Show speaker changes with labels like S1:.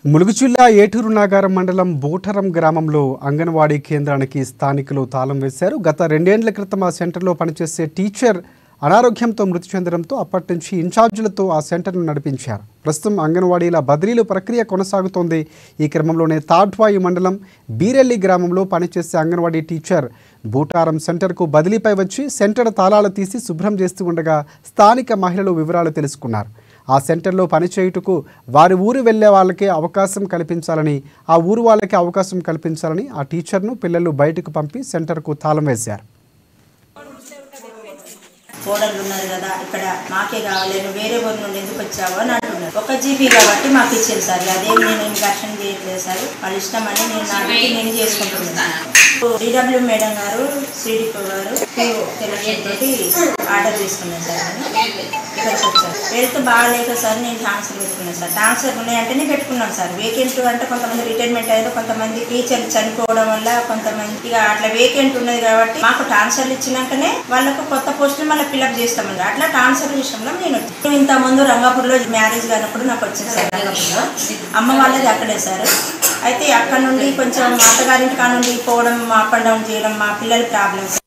S1: ములుగు జిల్లా ఏటూరు నాగారం మండలం బోటరం గ్రామంలో అంగన్వాడీ కేంద్రానికి స్థానికులు తాళం వేశారు. గత 2 ఏళ్ల క్రితం ఆ సెంటర్లో పనిచేసే టీచర్ అనారోగ్యంతో మృతి చెందడంతో అప్పటి నుంచి ఇన్ఛార్జీలతో ఆ సెంటర్ను నడిపించారు. ప్రస్తుతం అంగన్వాడీల బదిలీల ప్రక్రియ కొనసాగుతోంది. ఈ క్రమంలోనే తాడ్వాయి మండలం బీరెల్లి గ్రామంలో పనిచేసే అంగన్వాడీ టీచర్ బూటారం సెంటర్కు బదిలీపై వచ్చి సెంటర్ తాళాలు తీసి శుభ్రం చేస్తూ ఉండగా స్థానిక మహిళలు వివరాలు తెలుసుకున్నారు. ఆ సెంటర్లో పనిచేయుటకు వారి ఊరు వెళ్లే వాళ్ళకే అవకాశం కల్పించాలని, ఆ ఊరు వాళ్ళకే అవకాశం కల్పించాలని ఆ టీచర్ను పిల్లలు బయటకు పంపి సెంటర్కు తాళం వేశారు.
S2: కోడళ్ళు ఉన్నారు కదా, ఇక్కడ మాకే కావాలి, నువ్వు వేరే ఊరి నుండి ఎందుకు వచ్చావు అని అంటున్నారు. 1 GB కాబట్టి మాకు ఇచ్చేది సార్. అదేం నేను ఘర్షణ చేయట్లేదు సార్, వాళ్ళ ఇష్టం అని నేను నా డ్యూటీ నేను చేసుకుంటున్నాను. DW మేడం గారు, CDPO గారు తోటి ఆర్డర్ తీసుకున్నాను సార్. నేను ఇక్కడికి వచ్చాను. హెల్త్ బాగాలేక సార్ నేను ట్రాన్స్ఫర్ పెట్టుకున్నాను సార్. ట్రాన్స్ఫర్ ఉన్నాయంటేనే పెట్టుకున్నాను సార్. వేకెంట్ అంటే కొంతమంది రిటైర్మెంట్ అయ్యారు, కొంతమంది టీచర్లు చనిపోవడం వల్ల కొంతమంది ఇక అట్లా వేకెంట్ ఉన్నది కాబట్టి మాకు ట్రాన్స్ఫర్లు ఇచ్చినాకనే వాళ్ళకు కొత్త పోస్టులు మళ్ళీ ఫిల్అప్ చేస్తామండి. అట్లా ట్రాన్స్ఫర్ విషయంలో నేను ఇంత ముందు రంగాపూర్లో మ్యారేజ్ కానప్పుడు నాకు వచ్చింది సార్. రంగాపూర్లో అమ్మ వాళ్ళది అక్కడే సార్. అయితే అక్కడ నుండి కొంచెం అత్తగారింటి కాడ నుండి పోవడం, అప్ అండ్ డౌన్ చేయడం, మా పిల్లల ప్రాబ్లమ్స్